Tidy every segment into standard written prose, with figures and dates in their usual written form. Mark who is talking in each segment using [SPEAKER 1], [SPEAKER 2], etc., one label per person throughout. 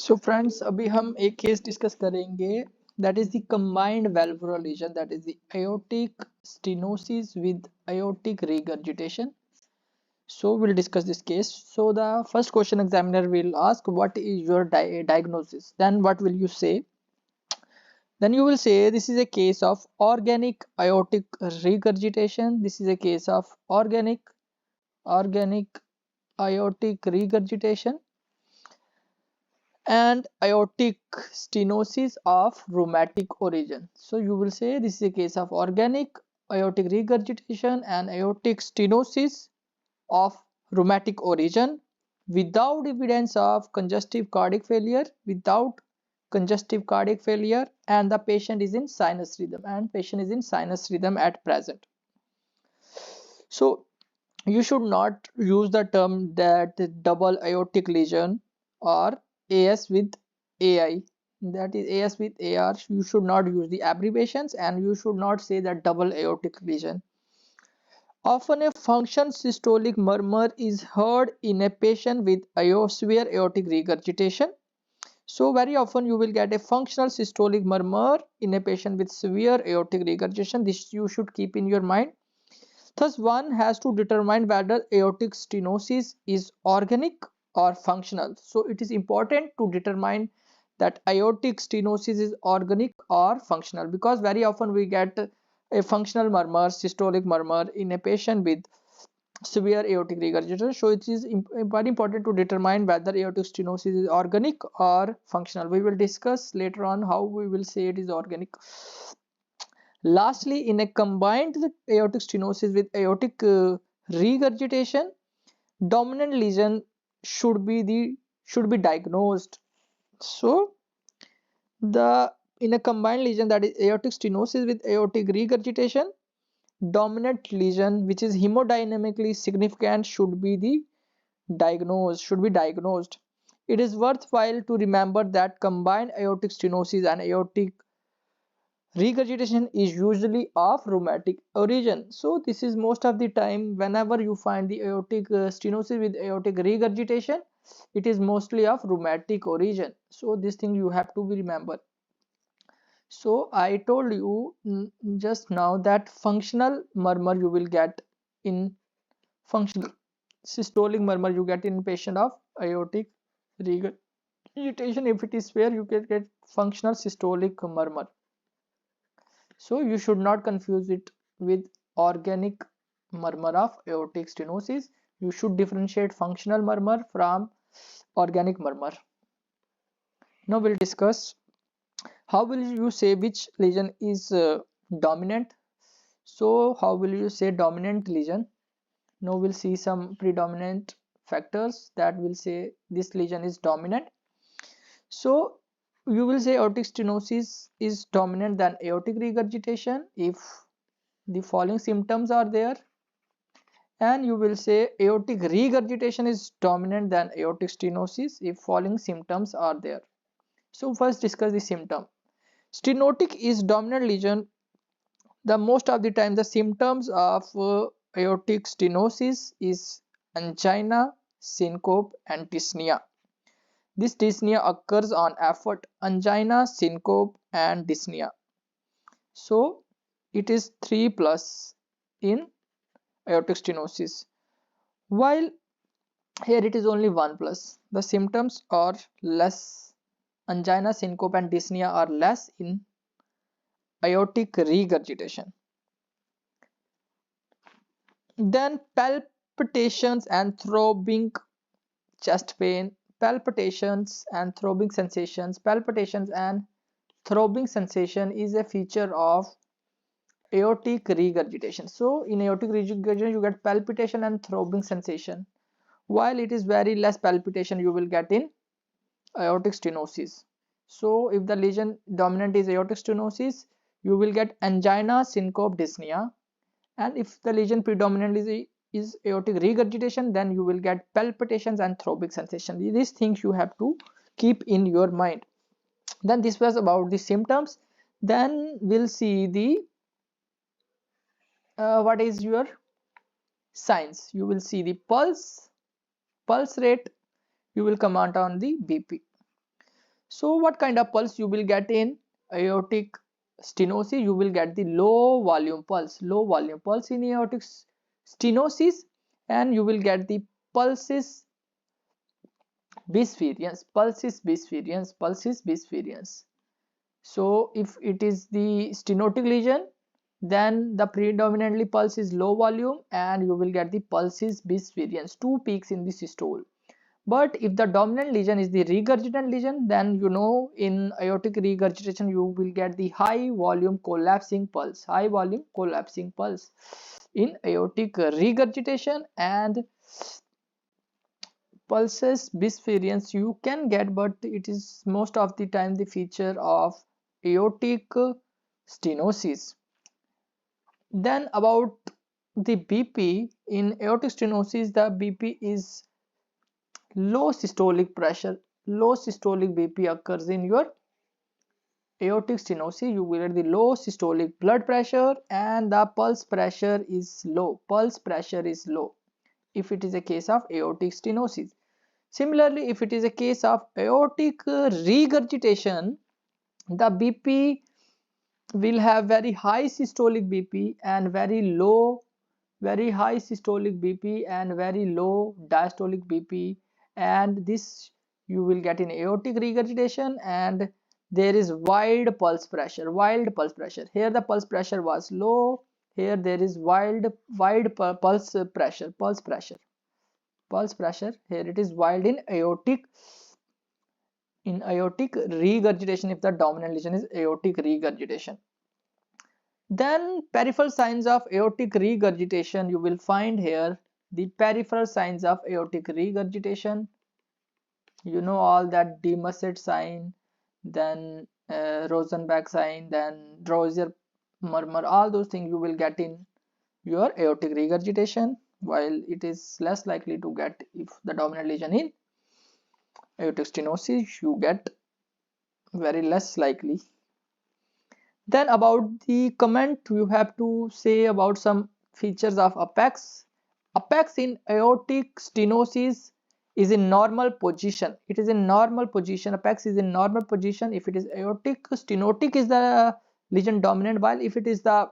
[SPEAKER 1] So friends, अभी हम एक केस डिस्कस करेंगे that is the combined valvular lesion, that is the aortic stenosis with aortic regurgitation. So we'll discuss this case. So the first question examiner will ask, what is your diagnosis? Then what will you say? Then you will say this is a case of organic aortic regurgitation. This is a case of organic aortic regurgitation and aortic stenosis of rheumatic origin. So you will say this is a case of organic aortic regurgitation and aortic stenosis of rheumatic origin without evidence of congestive cardiac failure, and the patient is in sinus rhythm at present. So you should not use the term that double aortic lesion or AS with AI, that is AS with AR. You should not use the abbreviations and you should not say that double aortic lesion. Often a function systolic murmur is heard in a patient with severe aortic regurgitation. So very often you will get a functional systolic murmur in a patient with severe aortic regurgitation. This you should keep in your mind. Thus, one has to determine whether aortic stenosis is organic or functional. So, it is important to determine that aortic stenosis is organic or functional, because very often we get a functional murmur, systolic murmur in a patient with severe aortic regurgitation. So, it is very important to determine whether aortic stenosis is organic or functional. We will discuss later on how we will say it is organic. Lastly, in a combined aortic stenosis with aortic regurgitation, dominant lesion should be diagnosed. So the in a combined lesion, that is aortic stenosis with aortic regurgitation, dominant lesion which is hemodynamically significant should be diagnosed. It is worthwhile to remember that combined aortic stenosis and aortic regurgitation is usually of rheumatic origin. So this is most of the time whenever you find the aortic stenosis with aortic regurgitation, it is mostly of rheumatic origin. So this thing you have to be remember. So I told you just now that functional murmur you will get in functional systolic murmur you get in patient of aortic regurgitation. If it is where you can get functional systolic murmur. So you should not confuse it with organic murmur of aortic stenosis. You should differentiate functional murmur from organic murmur. Now we'll discuss how will you say which lesion is dominant. So how will you say dominant lesion? Now we'll see some predominant factors that will say this lesion is dominant. So you will say aortic stenosis is dominant than aortic regurgitation if the following symptoms are there, and you will say aortic regurgitation is dominant than aortic stenosis if following symptoms are there. So first discuss the symptom. Stenotic is dominant lesion. The most of the time the symptoms of aortic stenosis is angina, syncope and dyspnea. This dyspnea occurs on effort, angina, syncope and dyspnea. So it is 3 plus in aortic stenosis, while here it is only 1 plus. The symptoms are less. Angina, syncope and dyspnea are less in aortic regurgitation. Then palpitations and throbbing chest pain, palpitations and throbbing sensations. Palpitations and throbbing sensation is a feature of aortic regurgitation. So in aortic regurgitation you get palpitation and throbbing sensation, while it is very less palpitation you will get in aortic stenosis. So if the lesion dominant is aortic stenosis, you will get angina, syncope, dyspnea, and if the lesion predominantly is aortic regurgitation, then you will get palpitations and throbbing sensation. These things you have to keep in your mind. Then this was about the symptoms. Then we'll see the what is your signs. You will see the pulse rate. You will comment on the BP. So what kind of pulse you will get in aortic stenosis? You will get the low volume pulse in aortic stenosis, and you will get the pulses bisferiens. So if it is the stenotic lesion, then the predominantly pulse is low volume and you will get the pulses bisferiens, two peaks in the systole. But if the dominant lesion is the regurgitant lesion, then you know in aortic regurgitation you will get the high volume collapsing pulse, in aortic regurgitation. And pulses bisferiens you can get, but it is most of the time the feature of aortic stenosis. Then about the BP, in aortic stenosis the BP is low systolic pressure. Low systolic BP occurs in your aortic stenosis. You will get the low systolic blood pressure and the pulse pressure is low. If it is a case of aortic stenosis. Similarly, if it is a case of aortic regurgitation, the BP will have very high systolic BP and very high systolic BP and very low diastolic BP, and this you will get in aortic regurgitation. And there is wild pulse pressure. Here the pulse pressure was low, here there is wide pulse pressure. Here it is wild in aortic regurgitation, if the dominant lesion is aortic regurgitation. Then peripheral signs of aortic regurgitation, you will find here the peripheral signs of aortic regurgitation. You know all that Demoset sign, then Rosenbach sign, then Drosier murmur, all those things you will get in your aortic regurgitation, while it is less likely to get if the dominant lesion in aortic stenosis, you get very less likely. Then about the comment, you have to say about some features of apex. Apex in aortic stenosis is in normal position. It is in normal position. Apex is in normal position if it is aortic. Stenotic is the lesion dominant, while if it is the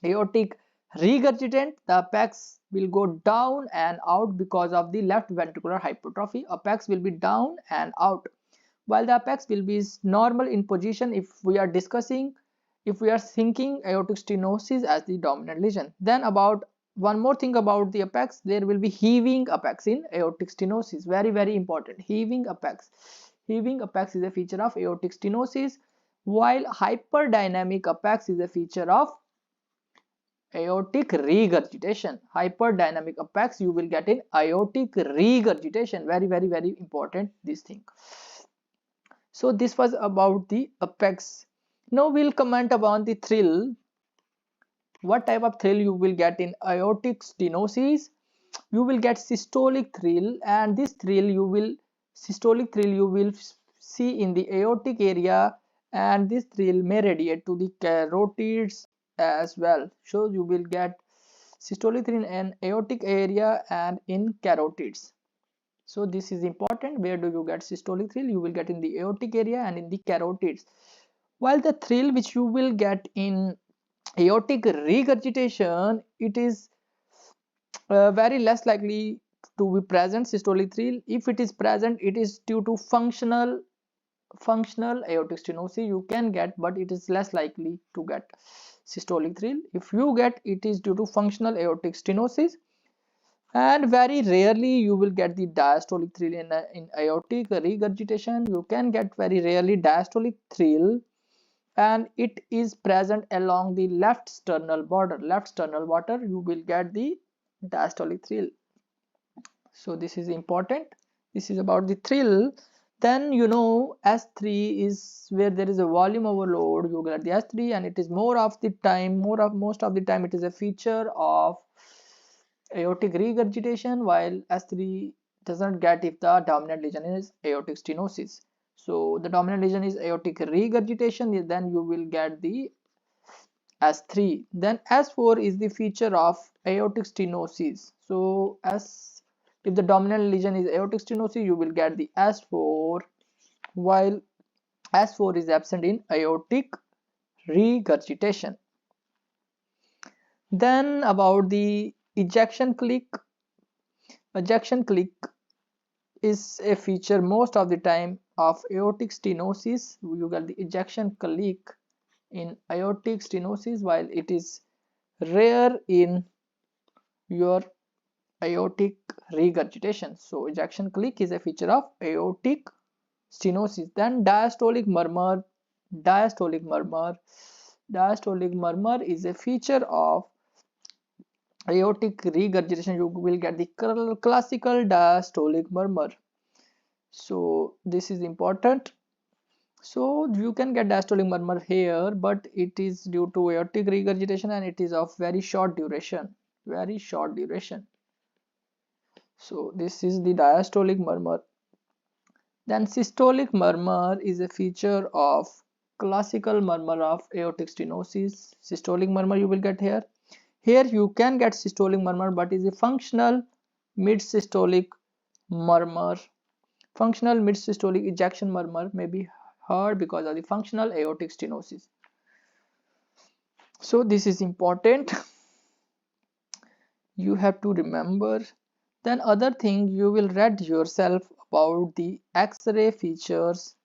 [SPEAKER 1] aortic regurgitant, the apex will go down and out because of the left ventricular hypertrophy. Apex will be down and out, while the apex will be normal in position if we are thinking aortic stenosis as the dominant lesion. Then about one more thing about the apex, there will be heaving apex in aortic stenosis. Very important. Heaving apex is a feature of aortic stenosis, while hyperdynamic apex is a feature of aortic regurgitation. Hyperdynamic apex you will get in aortic regurgitation. Very important, this thing. So this was about the apex. Now we'll comment upon the thrill. What type of thrill you will get in aortic stenosis? You will get systolic thrill, and this systolic thrill you will see in the aortic area, and this thrill may radiate to the carotids as well. So you will get systolic thrill in aortic area and in carotids. So this is important. Where do you get systolic thrill? You will get in the aortic area and in the carotids, while the thrill which you will get in aortic regurgitation, it is very less likely to be present. Systolic thrill, if it is present, it is due to functional aortic stenosis you can get, but it is less likely to get systolic thrill. If you get, it is due to functional aortic stenosis, and very rarely you will get the diastolic thrill in aortic regurgitation. You can get very rarely diastolic thrill, and it is present along the left sternal border. You will get the diastolic thrill. So this is important. This is about the thrill. Then you know S3 is where there is a volume overload. You get the S3, and it is most of the time it is a feature of aortic regurgitation, while S3 does not get if the dominant lesion is aortic stenosis. So the dominant lesion is aortic regurgitation, then you will get the S3. Then S4 is the feature of aortic stenosis. So if the dominant lesion is aortic stenosis, you will get the S4, while S4 is absent in aortic regurgitation. Then about the ejection click. Ejection click is a feature most of the time of aortic stenosis. You get the ejection click in aortic stenosis, while it is rare in your aortic regurgitation. So ejection click is a feature of aortic stenosis. Then diastolic murmur. Diastolic murmur. Diastolic murmur is a feature of aortic regurgitation. You will get the classical diastolic murmur. So this is important. So you can get diastolic murmur here, but it is due to aortic regurgitation and it is of very short duration. Very short duration. So this is the diastolic murmur. Then systolic murmur is a feature of classical murmur of aortic stenosis. Systolic murmur you will get here. Here you can get systolic murmur, but is a functional mid-systolic murmur. Functional mid-systolic ejection murmur may be heard because of the functional aortic stenosis. So this is important. You have to remember. Then other thing, you will read yourself about the X-ray features,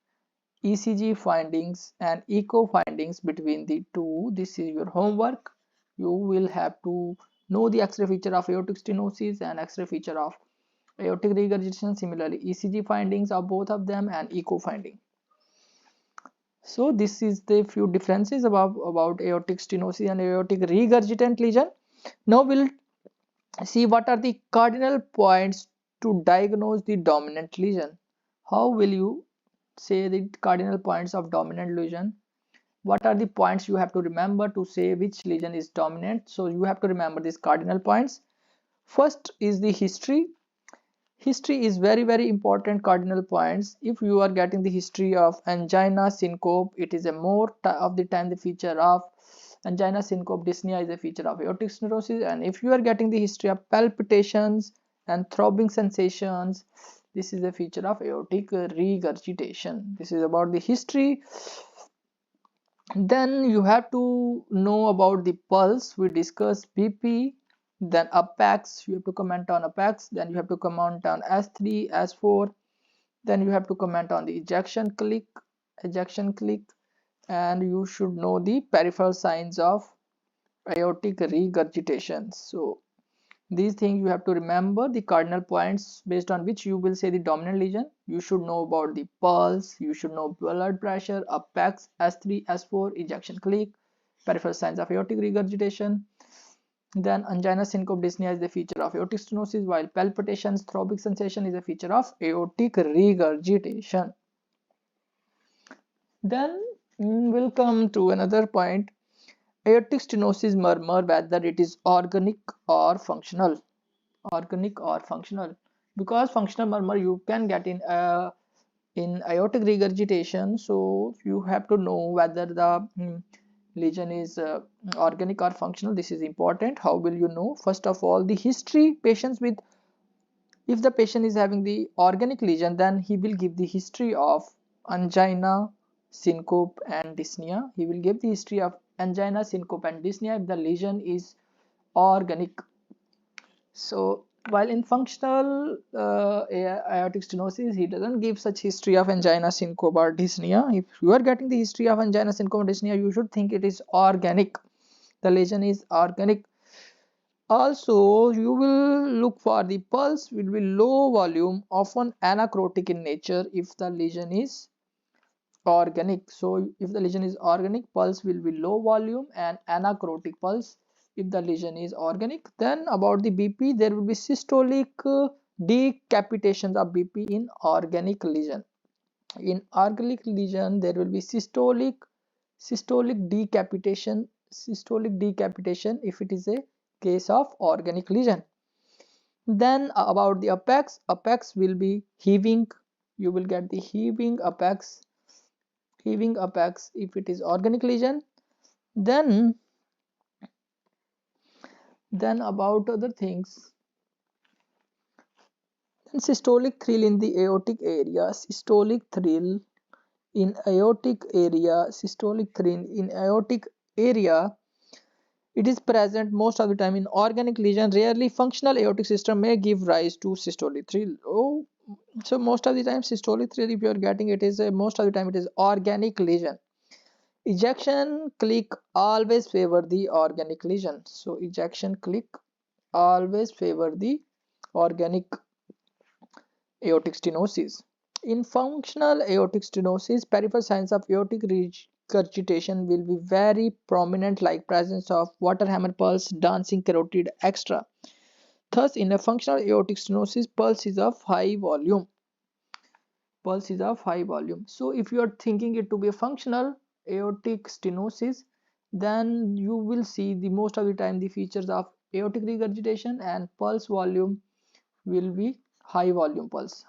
[SPEAKER 1] ECG findings and echo findings between the two. This is your homework. You will have to know the X-ray feature of aortic stenosis and X-ray feature of aortic regurgitation. Similarly, ECG findings of both of them and echo finding. So this is the few differences about aortic stenosis and aortic regurgitant lesion. Now we'll see what are the cardinal points to diagnose the dominant lesion. How will you say the cardinal points of dominant lesion? What are the points you have to remember to say which lesion is dominant? So you have to remember these cardinal points. First is the history. History is very important cardinal points. If you are getting the history of angina syncope, it is a more of the time the feature of angina syncope. Dyspnea is a feature of aortic stenosis. And if you are getting the history of palpitations and throbbing sensations, this is a feature of aortic regurgitation. This is about the history. Then you have to know about the pulse. We discussed BP. Then apex, you have to comment on apex. Then you have to comment on S3, S4. Then you have to comment on the ejection click, and you should know the peripheral signs of aortic regurgitation. So these things you have to remember, the cardinal points based on which you will say the dominant lesion. You should know about the pulse, you should know blood pressure, apex, S3, S4, ejection click, peripheral signs of aortic regurgitation. Then angina syncope dyspnea is the feature of aortic stenosis, while palpitations, throbbing sensation is a feature of aortic regurgitation. Then we'll come to another point. Aortic stenosis murmur, whether it is organic or functional. Organic or functional, because functional murmur you can get in aortic regurgitation. So you have to know whether the lesion is organic or functional. This is important. How will you know? First of all, the history. Patients with, if the patient is having the organic lesion, then he will give the history of angina, syncope and dyspnea. He will give the history of angina, syncope and dyspnea if the lesion is organic. So while in functional aortic stenosis, he doesn't give such history of angina, syncope or dyspnea. If you are getting the history of angina, syncope or dyspnea, you should think it is organic. The lesion is organic. Also, you will look for the pulse will be low volume, often anacrotic in nature if the lesion is organic. So if the lesion is organic, pulse will be low volume and anacrotic pulse if the lesion is organic. Then about the BP, there will be systolic decapitation of BP in organic lesion. In organic lesion, there will be systolic decapitation if it is a case of organic lesion. Then about the apex will be heaving. You will get the heaving apex if it is organic lesion. Then about other things, then systolic thrill in the aortic area. Systolic thrill In aortic area, systolic thrill in aortic area, it is present most of the time in organic lesion. Rarely, functional aortic system may give rise to systolic thrill. Oh, so most of the time, systolic thrill, if you are getting it, is most of the time it is organic lesion. Ejection click always favor the organic lesion. So ejection click always favor the organic aortic stenosis. In functional aortic stenosis, peripheral signs of aortic regurgitation will be very prominent, like presence of water hammer pulse, dancing carotid extra. Thus, in a functional aortic stenosis, pulse is of high volume. Pulse is of high volume. So, if you are thinking it to be a functional aortic stenosis, then you will see the most of the time the features of aortic regurgitation and pulse volume will be high volume pulse.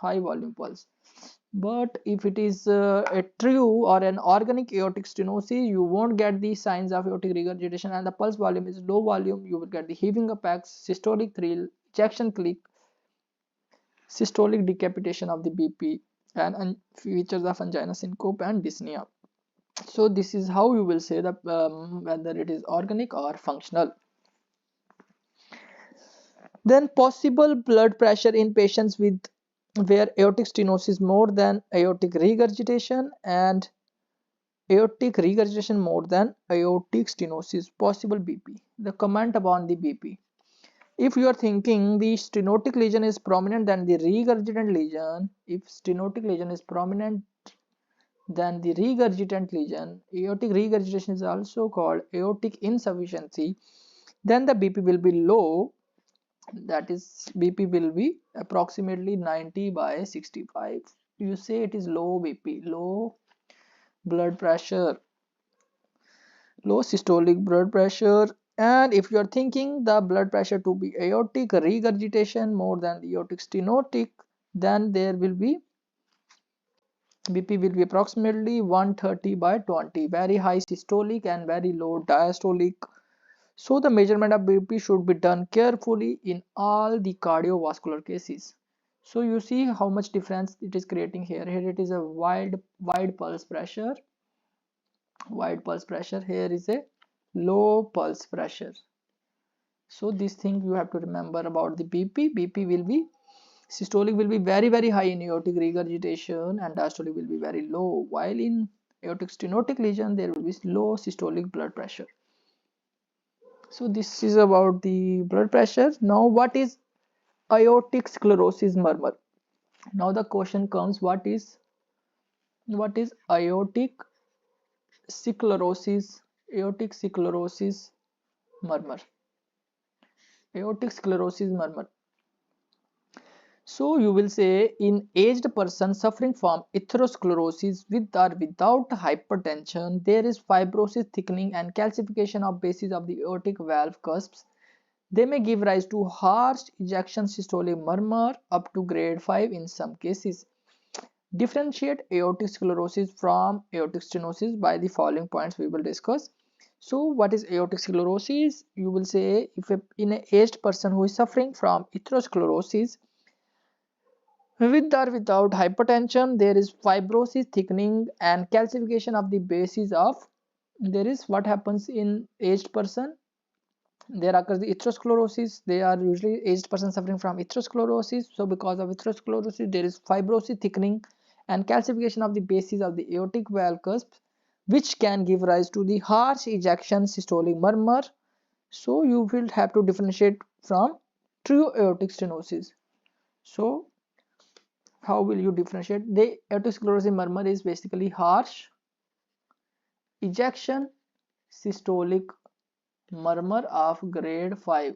[SPEAKER 1] But if it is a true or an organic aortic stenosis, you won't get the signs of aortic regurgitation and the pulse volume is low volume. You will get the heaving apex, systolic thrill, ejection click, systolic decapitation of the BP, and features of angina syncope and dyspnea. So this is how you will say that whether it is organic or functional. Then possible blood pressure in patients with where aortic stenosis more than aortic regurgitation and aortic regurgitation more than aortic stenosis. Possible BP. The comment upon the BP. If you are thinking the stenotic lesion is prominent than the regurgitant lesion, if stenotic lesion is prominent than the regurgitant lesion, aortic regurgitation is also called aortic insufficiency, then the BP will be low. That is, BP will be approximately 90/65. You say it is low BP, low blood pressure, low systolic blood pressure. And if you are thinking the blood pressure to be aortic regurgitation more than the aortic stenotic, then there will be BP will be approximately 130/20, very high systolic and very low diastolic. So the measurement of BP should be done carefully in all the cardiovascular cases. So you see how much difference it is creating here. Here it is a wide pulse pressure, here is a low pulse pressure. So this thing you have to remember about the BP will be systolic will be very high in aortic regurgitation and diastolic will be very low, while in aortic stenotic lesion there will be low systolic blood pressure. So this is about the blood pressure. Now what is aortic sclerosis murmur? Now the question comes, what is aortic sclerosis, murmur, aortic sclerosis murmur. So you will say in aged person suffering from atherosclerosis with or without hypertension, there is fibrosis, thickening and calcification of bases of the aortic valve cusps. They may give rise to harsh ejection systolic murmur up to grade 5 in some cases. Differentiate aortic sclerosis from aortic stenosis by the following points we will discuss. So what is aortic sclerosis? You will say if in an aged person who is suffering from atherosclerosis with or without hypertension, there is fibrosis, thickening and calcification of the bases of, there is what happens in aged person, there occurs the atherosclerosis. They are usually aged person suffering from atherosclerosis. So because of atherosclerosis there is fibrosis, thickening and calcification of the bases of the aortic valve cusp, which can give rise to the harsh ejection systolic murmur. So you will have to differentiate from true aortic stenosis. So how will you differentiate? The aortic sclerosis murmur is basically harsh ejection systolic murmur of grade 5.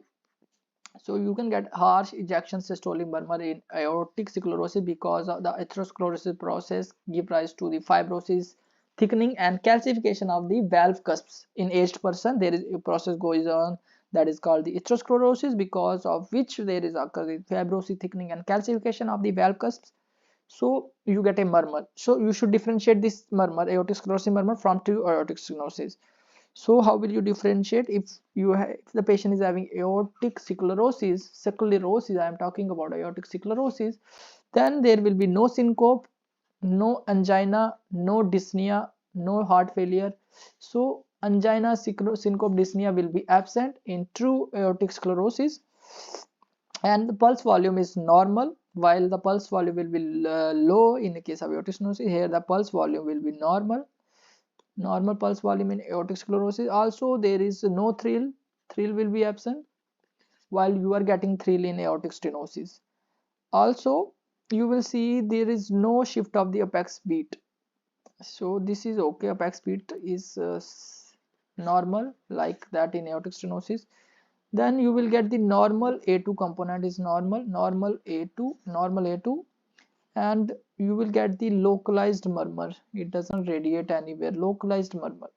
[SPEAKER 1] So you can get harsh ejection systolic murmur in aortic sclerosis because of the atherosclerosis process give rise to the fibrosis, thickening and calcification of the valve cusps. In aged person there is a process goes on that is called the atherosclerosis, because of which there is occurring fibrosis, thickening and calcification of the valve cusps. So you get a murmur. So you should differentiate this murmur, aortic sclerosis murmur, from true aortic stenosis. So how will you differentiate? If if the patient is having aortic sclerosis, I am talking about aortic sclerosis, then there will be no syncope, no angina, no dyspnea, no heart failure. So angina, syncope, dyspnea will be absent in true aortic sclerosis, and the pulse volume is normal. While the pulse volume will be low in the case of aortic stenosis, here the pulse volume will be normal pulse volume in aortic sclerosis. Also there is no thrill will be absent while you are getting thrill in aortic stenosis. Also you will see there is no shift of the apex beat, so this is okay. Apex beat is normal like that in aortic stenosis. Then you will get the normal A2 component is normal A2, and you will get the localized murmur. It doesn't radiate anywhere, localized murmur,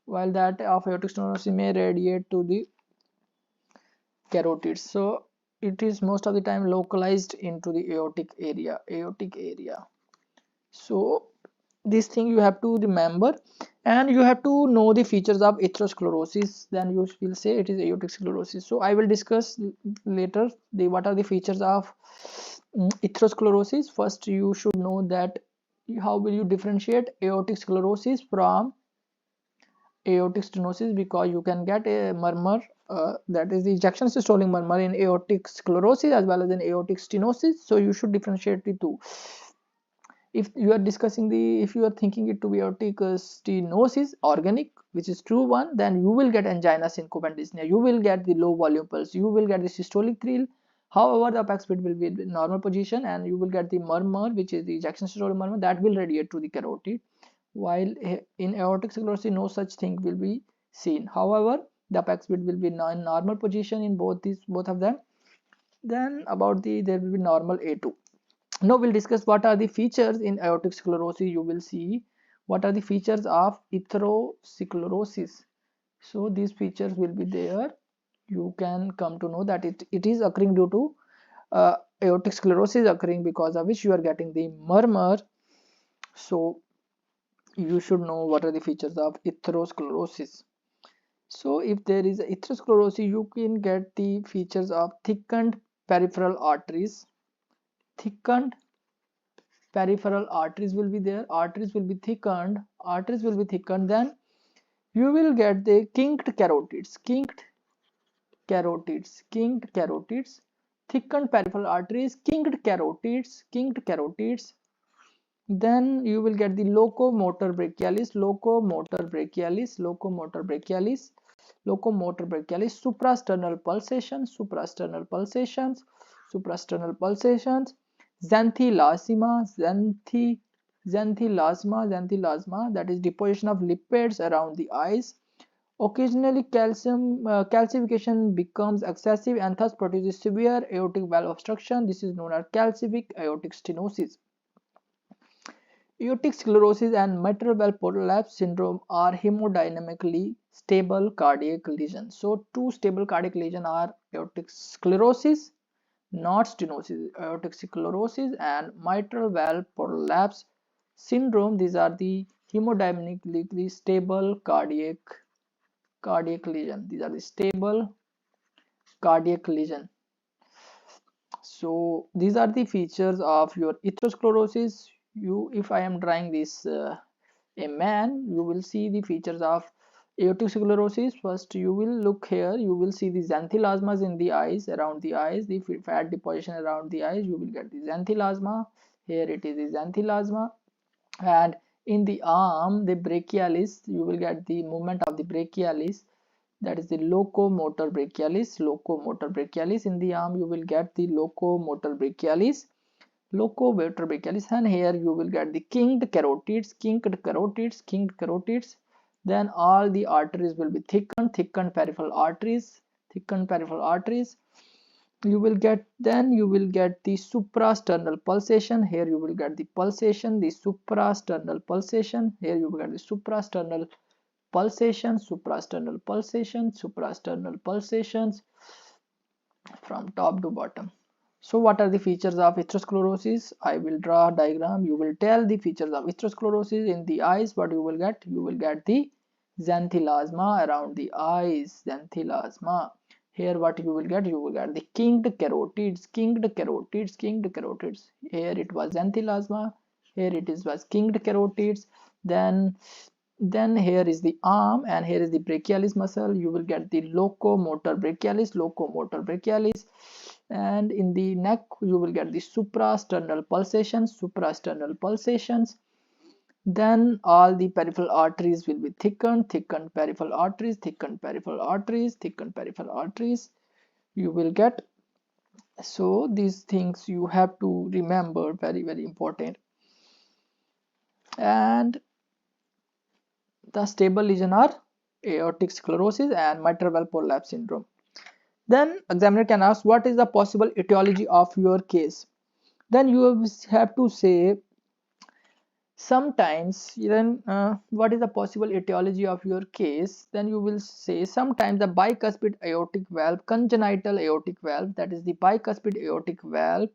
[SPEAKER 1] while that of aortic stenosis may radiate to the carotids. So it is most of the time localized into the aortic area. So this thing you have to remember, and you have to know the features of atherosclerosis, then you will say it is aortic sclerosis. So I will discuss later the what are the features of atherosclerosis. First you should know that how will you differentiate aortic sclerosis from aortic stenosis, because you can get a murmur, that is the ejection systolic murmur in aortic sclerosis as well as in aortic stenosis. So you should differentiate the two. If you are discussing the, if you are thinking it to be aortic stenosis organic, which is true one, then you will get angina, syncope and dyspnea, you will get the low volume pulse, you will get the systolic thrill. However the apex beat will be in normal position, and you will get the murmur, which is the ejection systolic murmur, that will radiate to the carotid, while in aortic sclerosis no such thing will be seen. However the apex beat will be in normal position in both of them. Then about the, there will be normal A2. Now we'll discuss what are the features in aortic sclerosis. You will see what are the features of atherosclerosis. So these features will be there. You can come to know that it is occurring due to aortic sclerosis occurring, because of which you are getting the murmur. So you should know what are the features of atherosclerosis. So if there is atherosclerosis, you can get the features of thickened peripheral arteries. Thickened peripheral arteries will be there, arteries will be thickened, then you will get the kinked carotids, thickened peripheral arteries, kinked carotids. Then you will get the locomotor brachialis, suprasternal pulsations, xanthelasma, that is deposition of lipids around the eyes. Occasionally calcification becomes excessive and thus produces severe aortic valve obstruction. This is known as calcific aortic stenosis. Aortic sclerosis and mitral valve prolapse syndrome are hemodynamically stable cardiac lesions. So two stable cardiac lesions are aortic sclerosis, not stenosis. Aortic sclerosis and mitral valve prolapse syndrome, these are the hemodynamically stable cardiac lesion. These are the stable cardiac lesion. So these are the features of your atherosclerosis. You, if I am drawing this a man, you will see the features of aortic sclerosis. First you will look here, you will see the xanthelasmas in the eyes, around the eyes, the fat deposition around the eyes, you will get the xanthelasma. Here it is the xanthelasma. And in the arm, the brachialis, you will get the movement of the brachialis, that is the locomotor brachialis. In the arm you will get the locomotor brachialis, and here you will get the kinked carotids. Then all the arteries will be thickened peripheral arteries. You will get, then you will get the suprasternal pulsation. Here you will get the pulsation, the suprasternal pulsation. Here you will get the suprasternal pulsations from top to bottom. So what are the features of atherosclerosis? I will draw a diagram. You will tell the features of atherosclerosis. In the eyes, what you will get? You will get the xanthelasma around the eyes. Here what you will get? You will get the kinked carotids. Here it was xanthelasma. here it is was kinged carotids. Then here is the arm, and here is the brachialis muscle. You will get the locomotor brachialis, and in the neck you will get the suprasternal pulsations. Then all the peripheral arteries will be thickened peripheral arteries you will get. So these things you have to remember, very important. And the stable lesion are aortic sclerosis and mitral valve prolapse syndrome. Then examiner can ask, what is the possible etiology of your case? Then you have to say sometimes. Then what is the possible etiology of your case? Then you will say sometimes the bicuspid aortic valve, congenital aortic valve, that is the bicuspid aortic valve,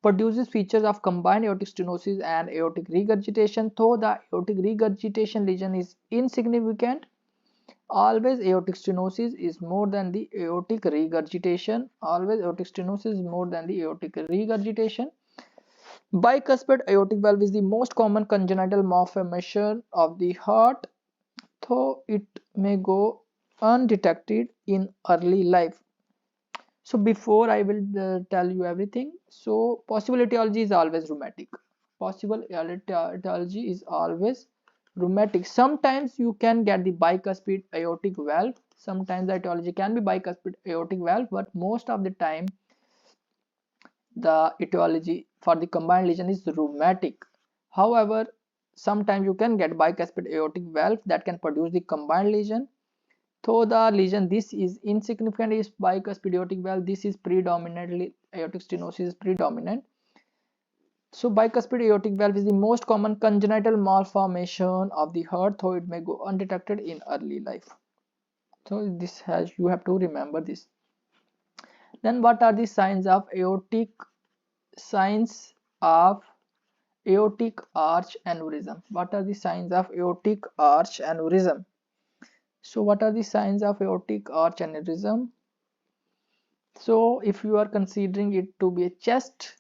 [SPEAKER 1] produces features of combined aortic stenosis and aortic regurgitation. Though the aortic regurgitation lesion is insignificant, always aortic stenosis is more than the aortic regurgitation. Bicuspid aortic valve is the most common congenital malformation of the heart, though it may go undetected in early life. So before I will tell you everything, so possible etiology is always rheumatic. Sometimes you can get the bicuspid aortic valve. Sometimes the etiology can be bicuspid aortic valve, but most of the time the etiology for the combined lesion is rheumatic. However, sometimes you can get bicuspid aortic valve that can produce the combined lesion. Though the lesion this is insignificant is bicuspid aortic valve, this is predominantly aortic stenosis is predominant. So bicuspid aortic valve is the most common congenital malformation of the heart, though it may go undetected in early life. So you have to remember this. Then what are the signs of aortic arch aneurysm? What are the signs of aortic arch aneurysm? So what are the signs of aortic arch aneurysm? So if you are considering it to be a chest,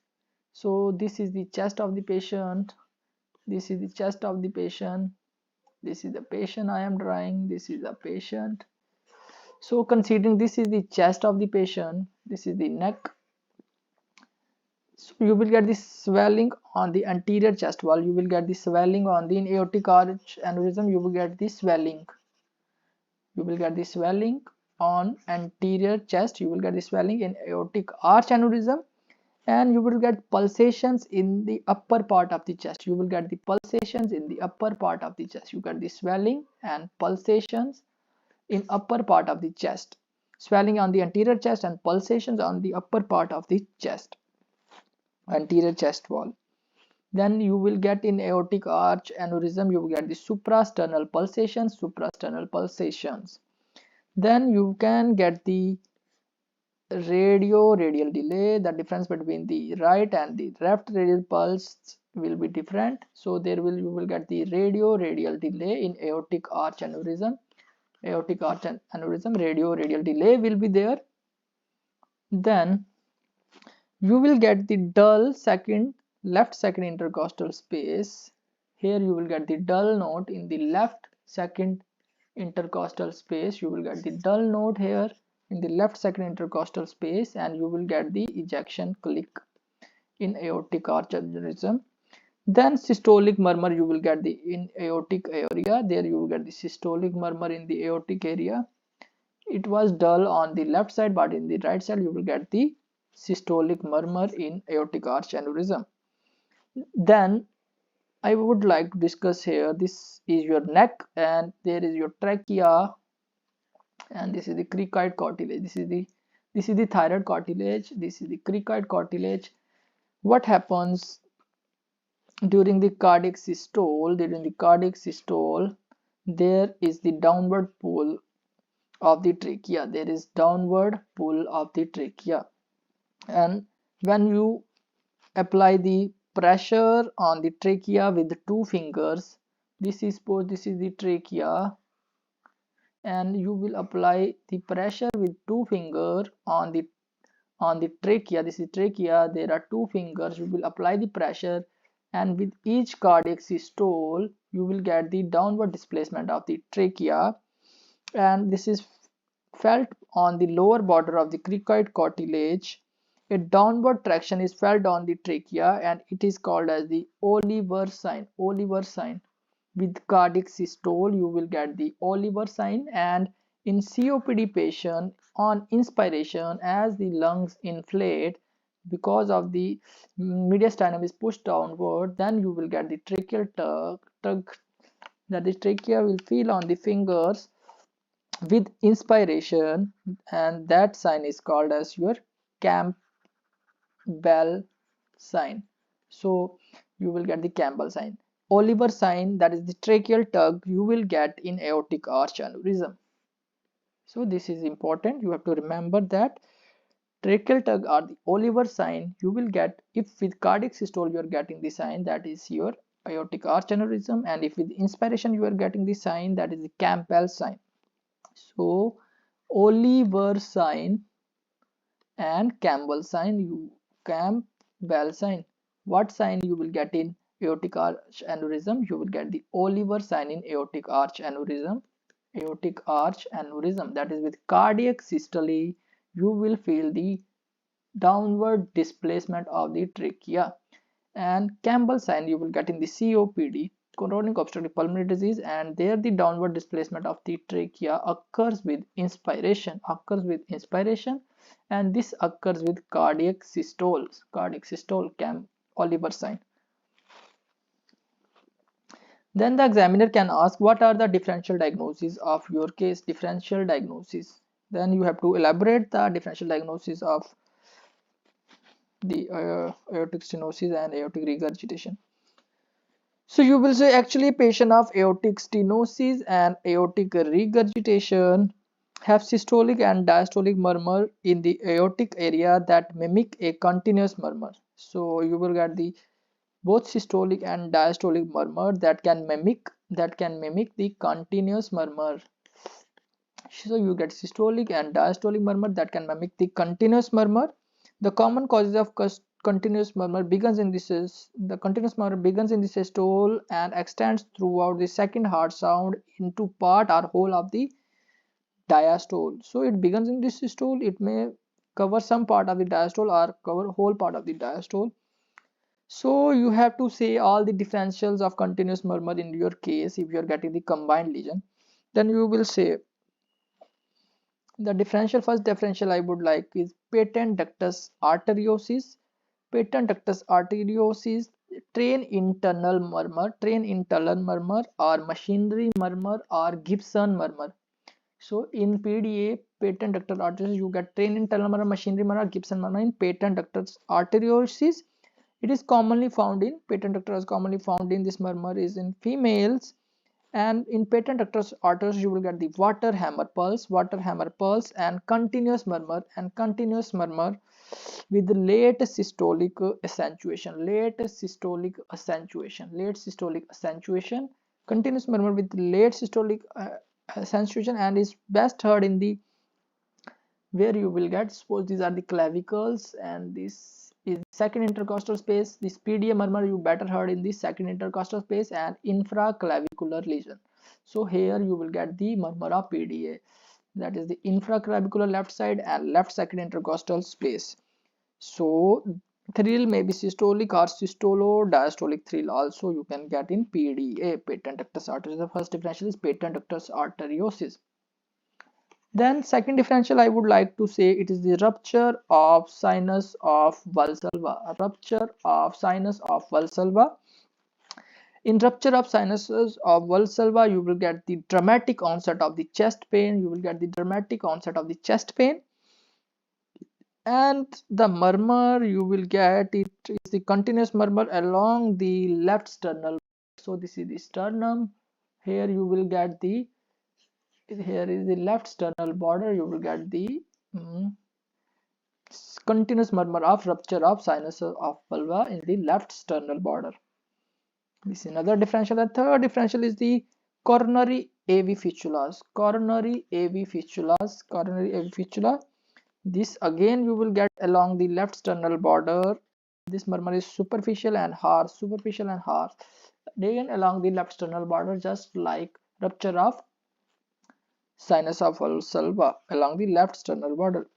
[SPEAKER 1] so this is the chest of the patient, this is the chest of the patient, this is the patient I am drawing, this is the patient. So considering this is the chest of the patient, this is the neck, so you will get this swelling on the anterior chest wall, you will get the swelling on the aortic arch aneurysm, you will get the swelling on anterior chest, you will get the swelling in aortic arch aneurysm, and you will get pulsations in the upper part of the chest. You get the swelling and pulsations in upper part of the chest, swelling on the anterior chest and pulsations on the upper part of the chest, anterior chest wall. Then you will get in aortic arch aneurysm, you will get the suprasternal pulsations. Then you can get the radial delay. The difference between the right and the left radial pulse will be different, so you will get the radial delay in aortic arch aneurysm. Radial delay will be there. Then you will get the dull left second intercostal space. Here you will get the dull note in the left second intercostal space. You will get the dull note here in the left second intercostal space, and you will get the ejection click in aortic arch aneurysm. Then systolic murmur you will get in aortic area. There you will get the systolic murmur in the aortic area. It was dull on the left side, but in the right side you will get the systolic murmur in aortic arch aneurysm. Then I would like to discuss here, this is your neck and there is your trachea, and this is the cricoid cartilage. This is the thyroid cartilage, this is the cricoid cartilage. What happens during the cardiac systole? There is the downward pull of the trachea. And when you apply the pressure on the trachea with the two fingers, this is the trachea, and you will apply the pressure with two fingers on the trachea. This is trachea, there are two fingers, you will apply the pressure, and with each cardiac systole you will get the downward displacement of the trachea, and this is felt on the lower border of the cricoid cartilage. A downward traction is felt on the trachea and it is called as the Oliver sign. Oliver sign. With cardiac systole you will get the Oliver sign, and in COPD patient on inspiration as the lungs inflate because of the mediastinum is pushed downward, then you will get the tracheal tug, that the trachea will feel on the fingers with inspiration, and that sign is called as your Campbell sign. So you will get the Campbell sign. Oliver sign, that is the tracheal tug, you will get in aortic arch aneurysm. So this is important, you have to remember that tracheal tug or the Oliver sign you will get if with cardiac systole you are getting the sign, that is your aortic arch aneurysm, and if with inspiration you are getting the sign, that is the Campbell sign. So Oliver sign and Campbell sign, Campbell sign. What sign you will get in aortic arch aneurysm? You will get the Oliver sign in aortic arch aneurysm. Aortic arch aneurysm, that is with cardiac systole, you will feel the downward displacement of the trachea, and Campbell sign you will get in the COPD, chronic obstructive pulmonary disease, and there the downward displacement of the trachea occurs with inspiration, and this occurs with cardiac systole, Oliver sign. Then the examiner can ask what are the differential diagnoses of your case. Differential diagnosis, then you have to elaborate the differential diagnosis of the aortic stenosis and aortic regurgitation. So you will say actually a patient of aortic stenosis and aortic regurgitation have systolic and diastolic murmur in the aortic area that mimic a continuous murmur. So you will get the both systolic and diastolic murmur that can mimic the continuous murmur. So you get systolic and diastolic murmur that can mimic the continuous murmur. The common causes of continuous murmur begins in this systole and extends throughout the second heart sound into part or whole of the diastole. So it begins in this systole, it may cover some part of the diastole or cover whole part of the diastole. So you have to say all the differentials of continuous murmur in your case. If you are getting the combined lesion, then you will say the first differential I would like is patent ductus arteriosus. Patent ductus arteriosus, train internal murmur or machinery murmur or Gibson murmur. So in PDA, patent ductus arteriosus, you get train internal murmur, machinery murmur, Gibson murmur. In patent ductus arteriosus, it is commonly found in this murmur is in females. And in patent ductus arteriosus you will get the water hammer pulse and continuous murmur with late systolic accentuation, continuous murmur with late systolic accentuation, and is best heard in the where you will get, suppose these are the clavicles and this is second intercostal space. This PDA murmur you better heard in the second intercostal space and infraclavicular lesion. So here you will get the murmur of PDA, that is the infraclavicular left side and left second intercostal space. So thrill may be systolic or systolo-diastolic thrill also you can get in PDA, patent ductus arteriosus. The first differential is patent ductus arteriosus. Then second differential I would like to say it is the rupture of sinus of Valsalva. In rupture of sinuses of Valsalva, you will get the dramatic onset of the chest pain. And the murmur you will get, it is the continuous murmur along the left sternal. So this is the sternum. Here you will get the left sternal border. You will get the continuous murmur of rupture of sinus of vulva in the left sternal border. This is another differential. The third differential is the coronary AV fistulas. This again you will get along the left sternal border This murmur is superficial and harsh, superficial and harsh. Again, along the left sternal border, just like rupture of sinus of Valsalva along the left sternal border.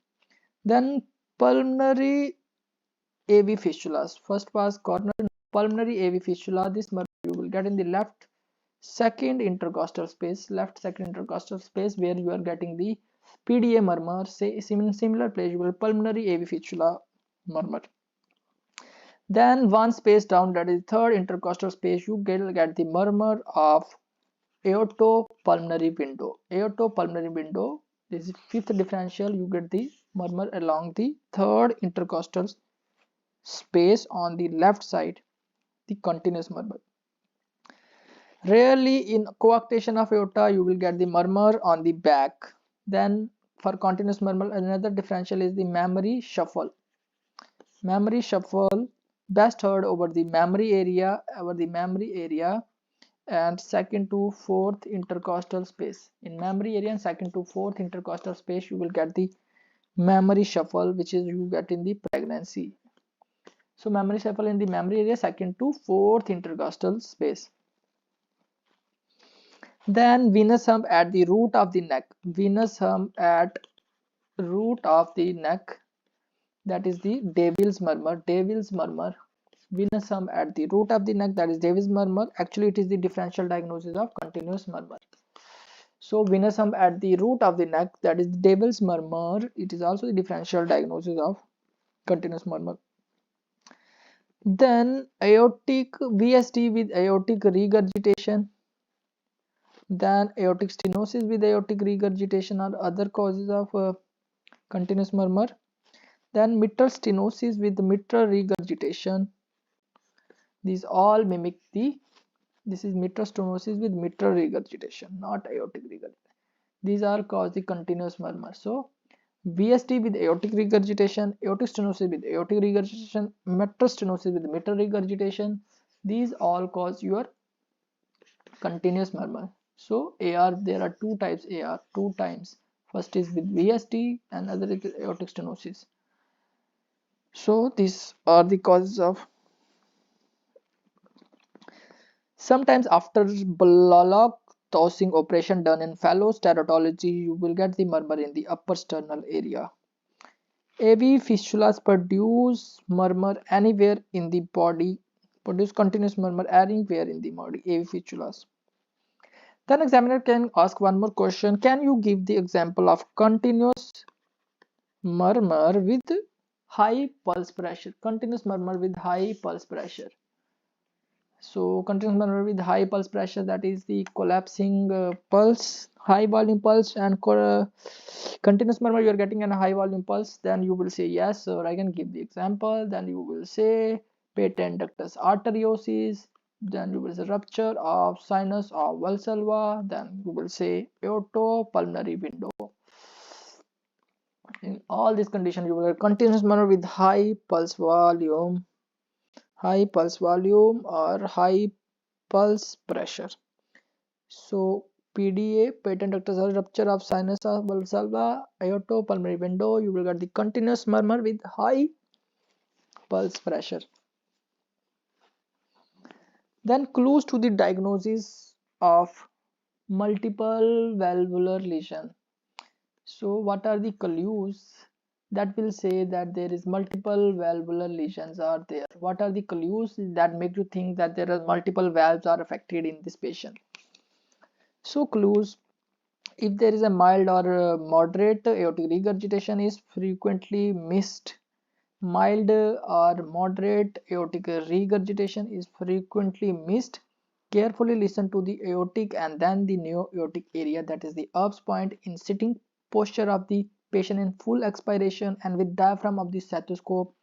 [SPEAKER 1] Then pulmonary AV fistulas. First was coronary pulmonary AV fistula. This murmur you will get in the left second intercostal space, where you are getting the PDA murmur. Say similar place you will pulmonary AV fistula murmur. Then one space down, that is third intercostal space, you get the murmur of aortopulmonary window. Aortopulmonary window. This is fifth differential. You get the murmur along the third intercostal space on the left side, the continuous murmur. Rarely in coarctation of aorta you will get the murmur on the back. Then for continuous murmur, another differential is the mammary shuffle. Mammary shuffle best heard over the mammary area, and second to fourth intercostal space. In mammary area and second to fourth intercostal space you will get the mammary shuffle, which is you get in the pregnancy. So mammary shuffle in the mammary area, second to fourth intercostal space. Then venous hump at the root of the neck. Venous hump at root of the neck, that is the Devil's murmur. Devil's murmur. Venous hump at the root of the neck, that is Devil's murmur. Actually it is the differential diagnosis of continuous murmur. So venous hump at the root of the neck, that is the Devil's murmur. It is also the differential diagnosis of continuous murmur. Then aortic VSD with aortic regurgitation. Then aortic stenosis with aortic regurgitation are other causes of continuous murmur. Then mitral stenosis with mitral regurgitation. These all mimic this is mitral stenosis with mitral regurgitation, not aortic regurgitation. These all cause the continuous murmur. So VSD with aortic regurgitation, aortic stenosis with aortic regurgitation, mitral stenosis with mitral regurgitation, these all cause your continuous murmur. So AR, there are two types AR, two times. First is with VSD and other is aortic stenosis. So these are the causes of. Sometimes after Blalock tossing operation done in Fallot's teratology, you will get the murmur in the upper sternal area. AV fistulas produce murmur anywhere in the body, produce continuous murmur anywhere in the body, AV fistulas. Then examiner can ask one more question. Can you give the example of continuous murmur with high pulse pressure? Continuous murmur with high pulse pressure. So continuous murmur with high pulse pressure, that is the collapsing pulse, high volume pulse, and continuous murmur you are getting a high volume pulse. Then you will say yes sir, I can give the example. Then you will say patent ductus arteriosus. Then you will say rupture of sinus of Valsalva. Then you will say aortopulmonary window. In all these conditions you will get continuous murmur with high pulse volume or high pulse pressure. So PDA, patent ductus rupture of sinus of Valsalva, aortopulmonary window, you will get the continuous murmur with high pulse pressure. Then clues to the diagnosis of multiple valvular lesion. So what are the clues that will say that there is multiple valvular lesions are there? What are the clues that make you think that there are multiple valves are affected in this patient? So clues: if there is a mild or moderate aortic regurgitation is frequently missed. Mild or moderate aortic regurgitation is frequently missed. Carefully listen to the aortic and then the neo-aortic area, that is the Erb's point, in sitting posture of the patient in full expiration and with diaphragm of the stethoscope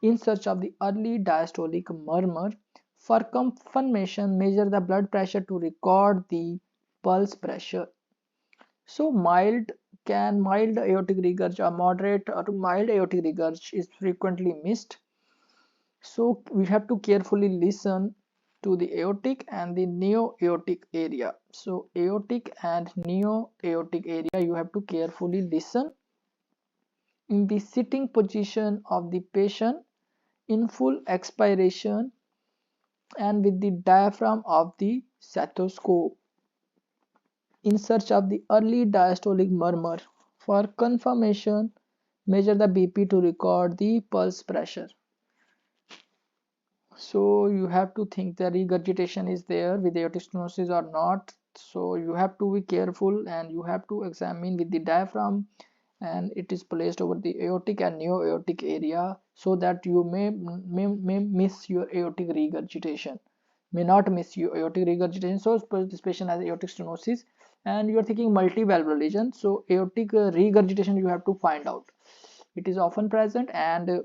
[SPEAKER 1] in search of the early diastolic murmur. For confirmation, measure the blood pressure to record the pulse pressure. So mild aortic regurg or moderate or mild aortic regurg is frequently missed. So we have to carefully listen to the aortic and the neo-aortic area. So aortic and neo-aortic area, you have to carefully listen in the sitting position of the patient in full expiration and with the diaphragm of the stethoscope in search of the early diastolic murmur. For confirmation, measure the BP to record the pulse pressure. So you have to think the regurgitation is there with aortic stenosis or not. So you have to be careful and you have to examine with the diaphragm, and it is placed over the aortic and neo-aortic area, so that you may miss your aortic regurgitation, may not miss your aortic regurgitation. So suppose this patient has aortic stenosis and you are thinking multivalvular lesion, so aortic regurgitation you have to find out. It is often present, and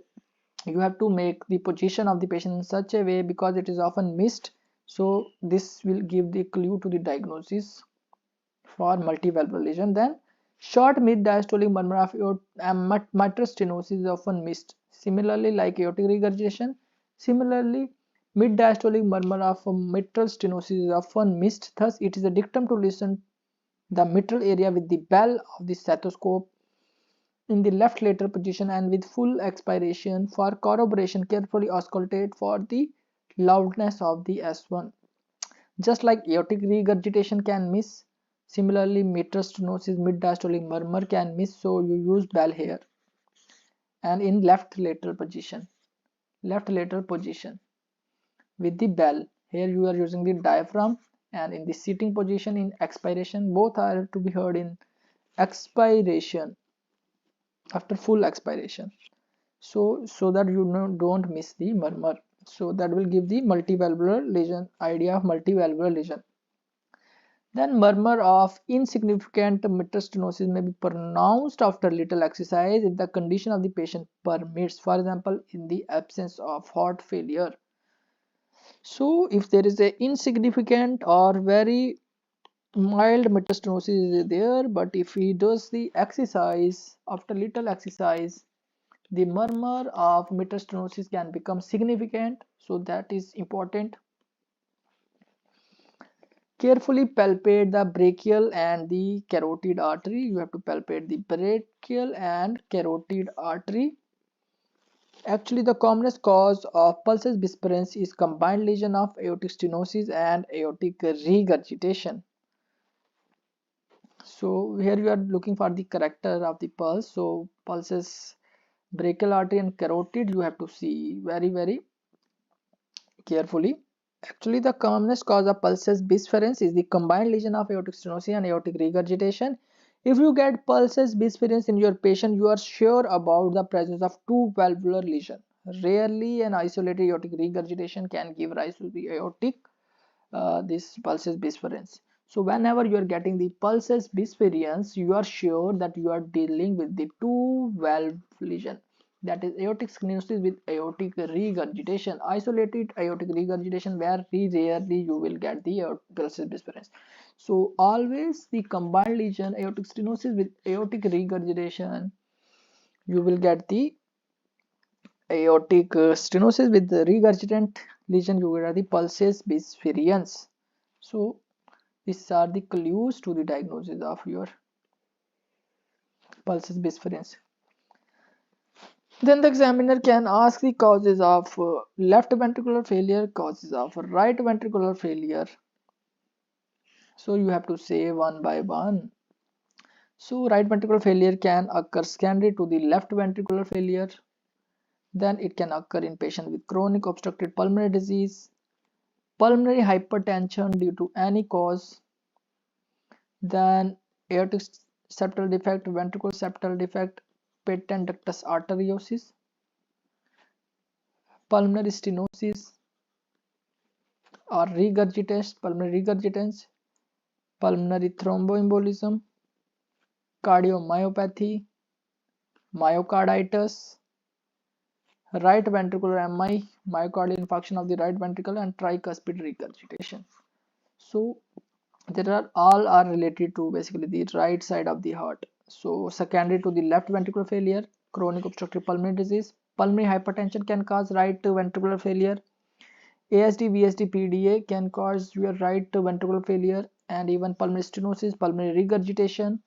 [SPEAKER 1] you have to make the position of the patient in such a way, because it is often missed. So this will give the clue to the diagnosis for multivalvular lesion. Then short mid diastolic murmur of mitral stenosis is often missed. Similarly, like aortic regurgitation, similarly mid diastolic murmur of mitral stenosis is often missed. Thus it is a dictum to listen the mitral area with the bell of the stethoscope in the left lateral position and with full expiration. For corroboration, carefully auscultate for the loudness of the S1. Just like aortic regurgitation can miss, similarly mitral stenosis mid diastolic murmur can miss, so you use bell here. And in left lateral position with the bell, here you are using the diaphragm, and in the sitting position in expiration, both are to be heard in expiration, after full expiration, so that you don't miss the murmur. So that will give the multivalvular lesion, idea of multivalvular lesion. Then murmur of insignificant mitral stenosis may be pronounced after little exercise if the condition of the patient permits, for example in the absence of heart failure. So if there is a insignificant or very mild mitral stenosis is there, but if he does the exercise, after little exercise, the murmur of mitral stenosis can become significant. So that is important. Carefully palpate the brachial and the carotid artery. You have to palpate the brachial and carotid artery. Actually, the commonest cause of pulsus bisperens is combined lesion of aortic stenosis and aortic regurgitation. So here you are looking for the character of the pulse. So pulses, brachial artery and carotid, you have to see very carefully. Actually, the commonest cause of pulsus bisferens is the combined lesion of aortic stenosis and aortic regurgitation. If you get pulsus bisferens in your patient, you are sure about the presence of two valvular lesion. Rarely an isolated aortic regurgitation can give rise to the aortic this pulsus bisferens. So whenever you are getting the pulsus bisferens, you are sure that you are dealing with the two valve lesion, that is aortic stenosis with aortic regurgitation. Isolated aortic regurgitation, very rarely you will get the pulsus bisferens. So always the combined lesion, aortic stenosis with aortic regurgitation, you will get the aortic stenosis with the regurgitant lesion, you will get the pulsus bisferens. So these are the clues to the diagnosis of your pulsus bisferens. Then the examiner can ask the causes of left ventricular failure, causes of right ventricular failure. So you have to say one by one. So right ventricular failure can occur secondary to the left ventricular failure. Then it can occur in patients with chronic obstructive pulmonary disease, pulmonary hypertension due to any cause, then aortic septal defect, ventricular septal defect, patent ductus arteriosus, pulmonary stenosis or pulmonary regurgitance, pulmonary thromboembolism, cardiomyopathy, myocarditis, right ventricular MI, myocardial infarction of the right ventricle, and tricuspid regurgitation. So there are all are related to basically the right side of the heart. So secondary to the left ventricular failure, chronic obstructive pulmonary disease, pulmonary hypertension can cause right ventricular failure, ASD, VSD, PDA can cause your right ventricular failure, and even pulmonary stenosis, pulmonary regurgitation,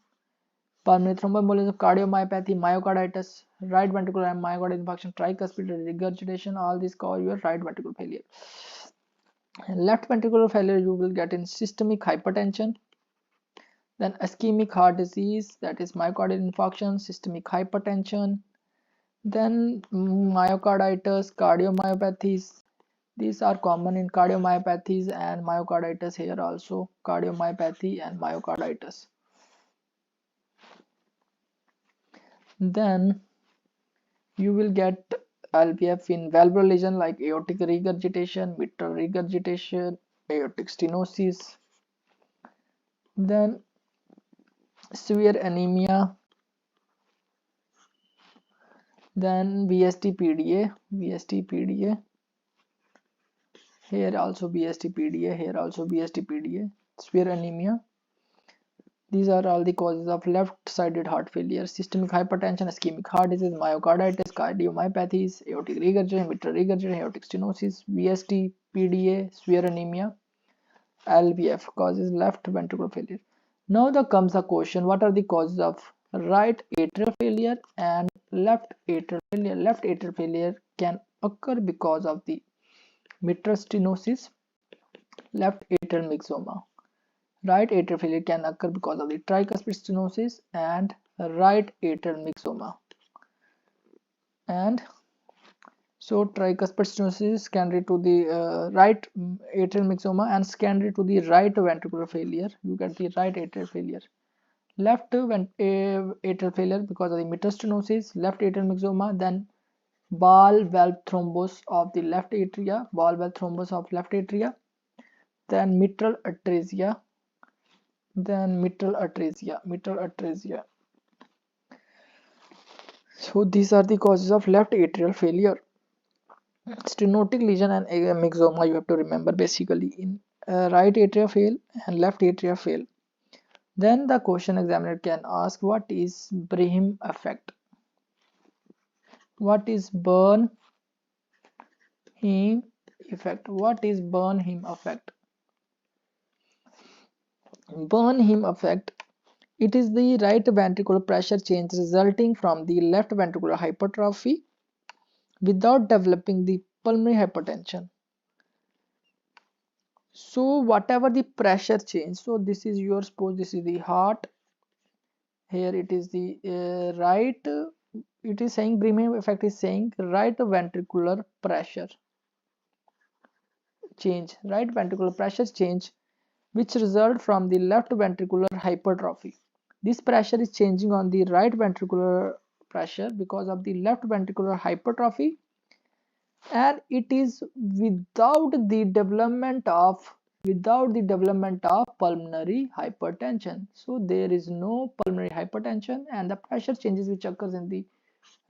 [SPEAKER 1] pulmonary thromboembolism, cardiomyopathy, myocarditis, right ventricular myocardial infarction, tricuspid regurgitation, all these cause your right ventricular failure. Left ventricular failure you will get in systemic hypertension, then ischemic heart disease, that is myocardial infarction, systemic hypertension, then myocarditis, cardiomyopathies. These are common in cardiomyopathies and myocarditis here also, cardiomyopathy and myocarditis. Then you will get LVF in valvular lesion like aortic regurgitation, mitral regurgitation, aortic stenosis, then severe anemia, then VST-PDA, here also VST-PDA, here also VST-PDA, severe anemia. These are all the causes of left-sided heart failure: systemic hypertension, ischemic heart disease, myocarditis, cardiomyopathies, aortic regurgitation, mitral regurgitation, aortic stenosis, VST, PDA, severe anemia, LVF causes left ventricular failure. Now there comes a question: what are the causes of right atrial failure and left atrial failure? Left atrial failure can occur because of the mitral stenosis, left atrial myxoma. Right atrial failure can occur because of the tricuspid stenosis and right atrial myxoma. And so tricuspid stenosis is secondary to the right atrial myxoma and secondary to the right ventricular failure. You get the right atrial failure. Left atrial failure because of the mitral stenosis, left atrial myxoma, then ball valve thrombus of the left atria, then mitral atresia, mitral atresia. So these are the causes of left atrial failure. Stenotic lesion and myxoma you have to remember basically in right atria fail and left atria fail. Then the question examiner can ask, what is Brim effect? What is Burnham effect? What is Burnham effect? Burnham effect, it is the right ventricular pressure change resulting from the left ventricular hypertrophy without developing the pulmonary hypertension. So whatever the pressure change, so this is your, suppose this is the heart, here it is the right, it is saying Brim effect is saying right ventricular pressure change, which result from the left ventricular hypertrophy. This pressure is changing on the right ventricular pressure because of the left ventricular hypertrophy, and it is without the development of pulmonary hypertension. So there is no pulmonary hypertension, and the pressure changes which occurs in the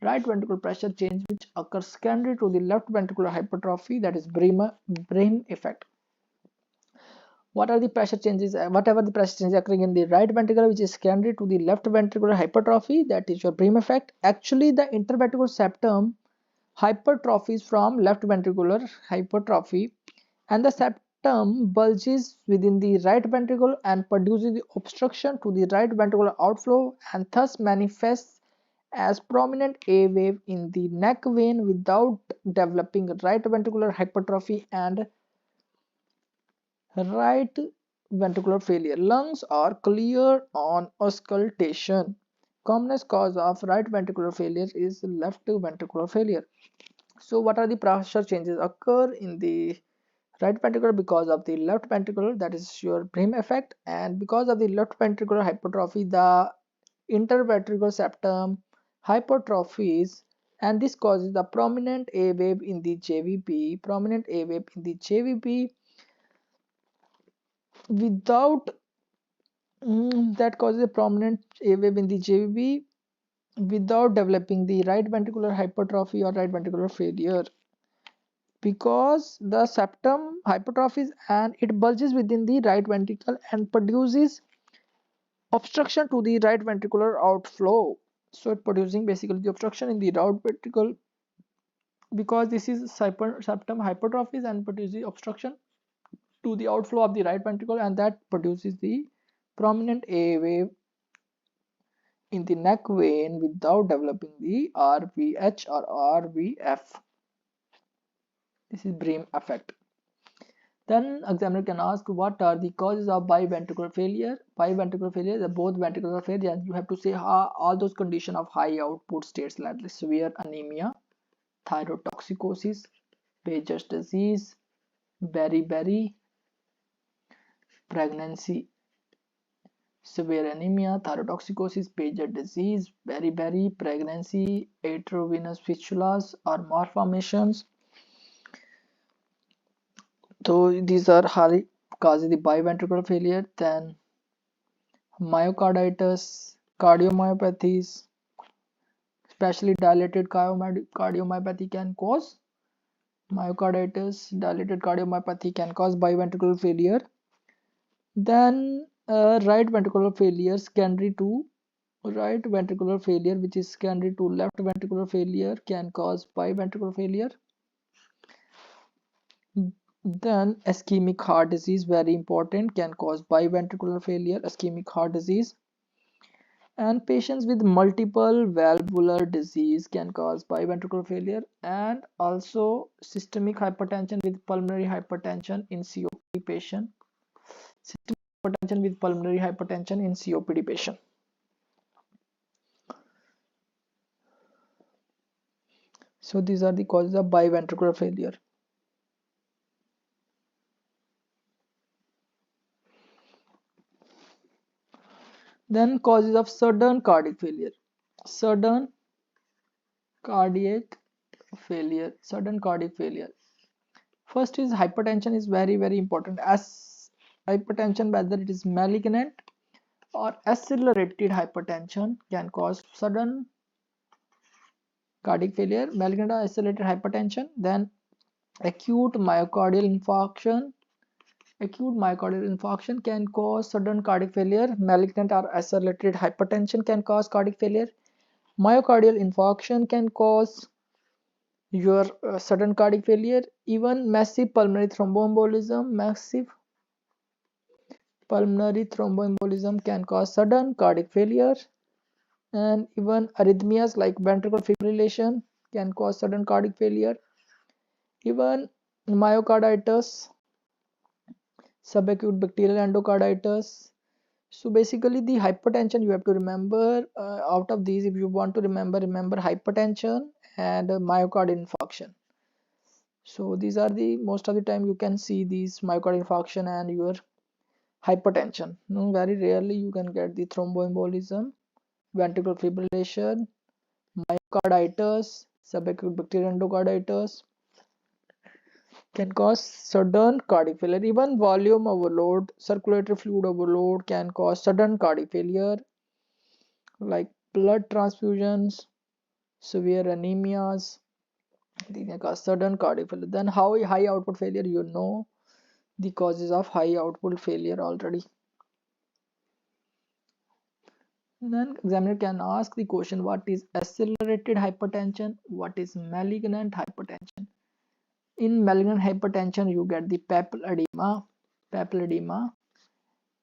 [SPEAKER 1] right ventricular pressure change which occurs secondary to the left ventricular hypertrophy, that is Brim effect. What are the pressure changes? Whatever the pressure changes occurring in the right ventricle which is secondary to the left ventricular hypertrophy, that is your Brim effect. Actually the interventricular septum hypertrophies from left ventricular hypertrophy, and the septum bulges within the right ventricle and produces the obstruction to the right ventricular outflow, and thus manifests as prominent A wave in the neck vein without developing right ventricular hypertrophy and right ventricular failure. Lungs are clear on auscultation. Commonest cause of right ventricular failure is left ventricular failure. So what are the pressure changes occur in the right ventricle because of the left ventricle, that is your Brim effect, and because of the left ventricular hypertrophy the interventricular septum hypertrophies, and this causes the prominent A wave in the JVP, without that causes a prominent A wave in the JVP without developing the right ventricular hypertrophy or right ventricular failure, because the septum hypertrophies and it bulges within the right ventricle and produces obstruction to the right ventricular outflow. So it producing basically the obstruction in the right ventricle because this is septum hypertrophies and produces obstruction to the outflow of the right ventricle, and that produces the prominent A wave in the neck vein without developing the RVH or RVF. This is Brehm effect. Then examiner can ask what are the causes of biventricular failure. Biventricular failure, the both ventricles are failure, and you have to say all those conditions of high output states like severe anemia, thyrotoxicosis, Paget's disease, beriberi, pregnancy, severe anemia, thyrotoxicosis, Paget's disease, beriberi, pregnancy, arteriovenous fistulas or malformations. So these are high causes the biventricular failure. Then myocarditis, cardiomyopathies, especially dilated cardiomyopathy can cause myocarditis. Dilated cardiomyopathy can cause biventricular failure. Then right ventricular failure secondary to right ventricular failure, which is secondary to left ventricular failure, can cause biventricular failure. Then ischemic heart disease, very important, can cause biventricular failure, ischemic heart disease. And patients with multiple valvular disease can cause biventricular failure, and also systemic hypertension with pulmonary hypertension in COPD patient. Systemic hypertension with pulmonary hypertension in COPD patient. So these are the causes of biventricular failure. Then causes of sudden cardiac failure. Sudden cardiac failure. Sudden cardiac failure. First is hypertension is very important. As hypertension, whether it is malignant or accelerated hypertension, can cause sudden cardiac failure. Malignant or accelerated hypertension. Then acute myocardial infarction. Acute myocardial infarction can cause sudden cardiac failure. Malignant or accelerated hypertension can cause cardiac failure. Myocardial infarction can cause your sudden cardiac failure. Even massive pulmonary thromboembolism, can cause sudden cardiac failure. And even arrhythmias like ventricular fibrillation can cause sudden cardiac failure. Even myocarditis, subacute bacterial endocarditis. So basically the hypertension you have to remember, out of these if you want to remember hypertension and myocardial infarction. So these are the most of the time you can see these myocardial infarction and your hypertension. No, very rarely you can get the thromboembolism, ventricular fibrillation, myocarditis, subacute bacterial endocarditis can cause sudden cardiac failure. Even volume overload, circulatory fluid overload can cause sudden cardiac failure, like blood transfusions, severe anemias. These can cause sudden cardiac failure. Then how high output failure, you know the causes of high output failure already. Then examiner can ask the question, what is accelerated hypertension, what is malignant hypertension. In malignant hypertension you get the papilledema,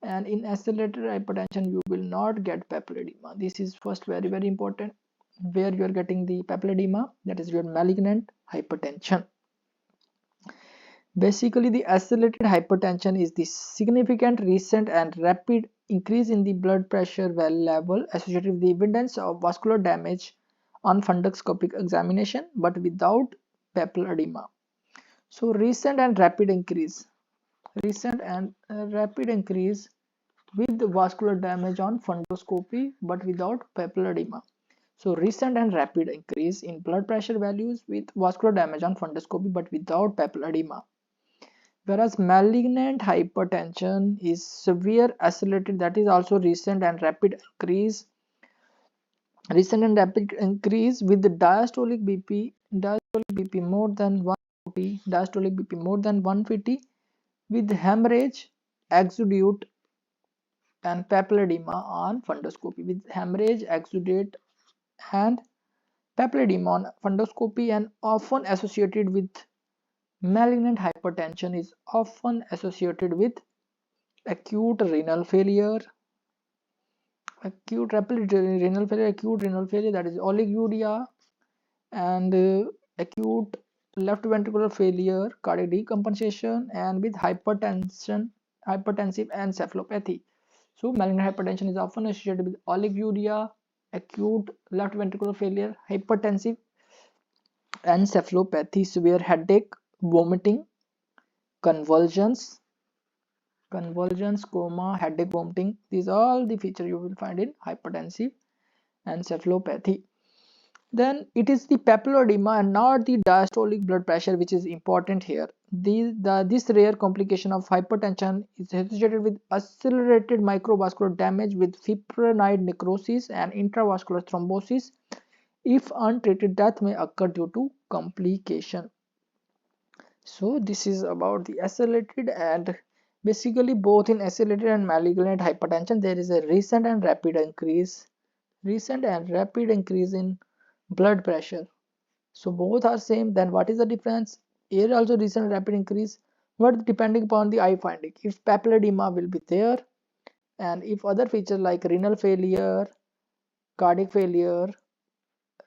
[SPEAKER 1] and in accelerated hypertension you will not get papilledema. This is first very important, where you are getting the papilledema, that is your malignant hypertension. Basically the accelerated hypertension is the significant, recent and rapid increase in the blood pressure level associated with the evidence of vascular damage on fundoscopic examination but without papilledema. So recent and rapid increase with vascular damage on fundoscopy but without papilledema. So recent and rapid increase in blood pressure values with vascular damage on fundoscopy but without papilledema. Whereas malignant hypertension is severe accelerated, that is also recent and rapid increase with the diastolic BP more than 150, with hemorrhage, exudate and papilledema on fundoscopy, and often associated with malignant hypertension is often associated with acute renal failure, acute rapid renal failure, acute renal failure, that is oliguria, and acute left ventricular failure, cardiac decompensation, and with hypertension, hypertensive encephalopathy. So malignant hypertension is often associated with oliguria, acute left ventricular failure, hypertensive encephalopathy, severe headache, vomiting, convulsions, coma, headache, vomiting. These are all the features you will find in hypertensive encephalopathy. Then it is the papilledema and not the diastolic blood pressure which is important here. This rare complication of hypertension is associated with accelerated microvascular damage with fibrinide necrosis and intravascular thrombosis. If untreated, death may occur due to complication. So this is about the accelerated, and basically both in accelerated and malignant hypertension there is a recent and rapid increase in blood pressure. So both are same. Then what is the difference? Here also recent rapid increase, but depending upon the eye finding. If papilledema will be there, and if other features like renal failure, cardiac failure,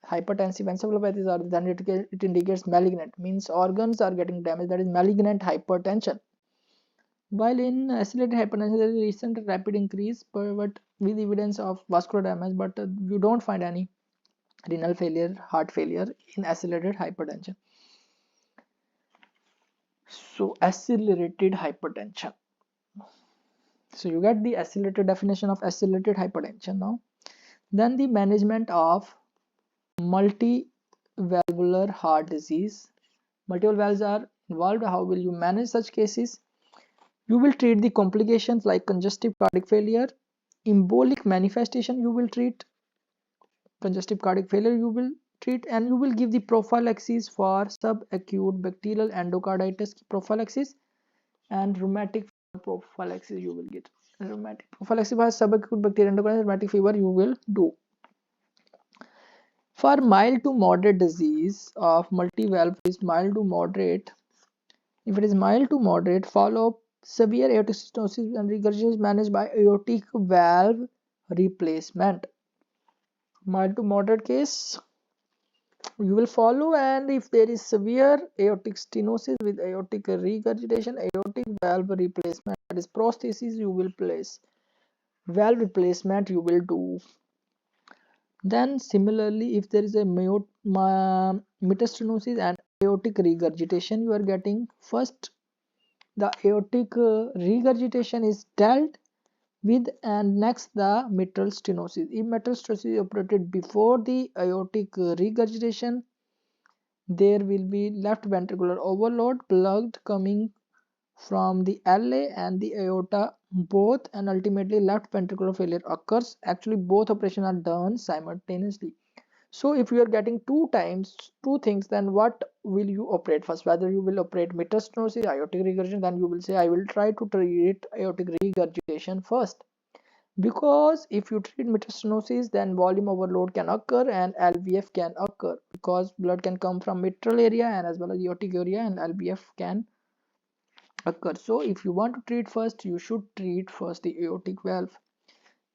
[SPEAKER 1] hypertensive encephalopathies are, then it indicates malignant, means organs are getting damaged, that is malignant hypertension. While in accelerated hypertension there is recent rapid increase, but with evidence of vascular damage, but you don't find any renal failure, heart failure in accelerated hypertension. So accelerated hypertension. So you get the accelerated definition of accelerated hypertension now. Then the management of multivalvular heart disease. Multiple valves are involved. How will you manage such cases? You will treat the complications like congestive cardiac failure, embolic manifestation you will treat, congestive cardiac failure you will treat, and you will give the prophylaxis for subacute bacterial endocarditis prophylaxis, and rheumatic prophylaxis you will get. Rheumatic prophylaxis for subacute bacterial endocarditis, rheumatic fever you will do. For mild to moderate disease of multivalve is mild to moderate. If it is mild to moderate, follow severe aortic stenosis and regurgitation is managed by aortic valve replacement. Mild to moderate case you will follow, and if there is severe aortic stenosis with aortic regurgitation, aortic valve replacement, that is prosthesis you will place, valve replacement you will do. Then similarly, if there is a metastenosis and aortic regurgitation, you are getting first the aortic regurgitation is dealt with, and next the mitral stenosis. If mitral stenosis is operated before the aortic regurgitation, there will be left ventricular overload, blood coming from the LA and the aorta both, and ultimately left ventricular failure occurs. Actually both operations are done simultaneously. So if you are getting two things, then what will you operate first? Whether you will operate mitral stenosis, aortic regurgitation, then you will say I will try to treat aortic regurgitation first, because if you treat mitral stenosis then volume overload can occur and LVF can occur, because blood can come from mitral area and as well as aortic area, and LVF can occur. So if you want to treat first, you should treat first the aortic valve.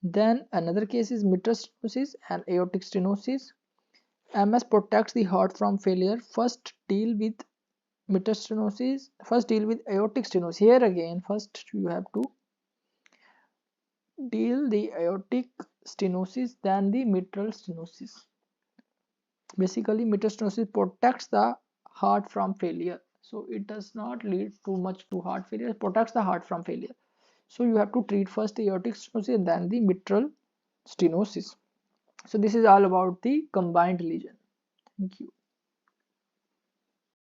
[SPEAKER 1] Then another case is mitral stenosis and aortic stenosis. MS protects the heart from failure. First deal with mitral stenosis, first deal with aortic stenosis. Here again first you have to deal the aortic stenosis than the mitral stenosis. Basically mitral stenosis protects the heart from failure, so it does not lead too much to heart failure, it protects the heart from failure. So you have to treat first the aortic stenosis and then the mitral stenosis. So this is all about the combined lesion. Thank you.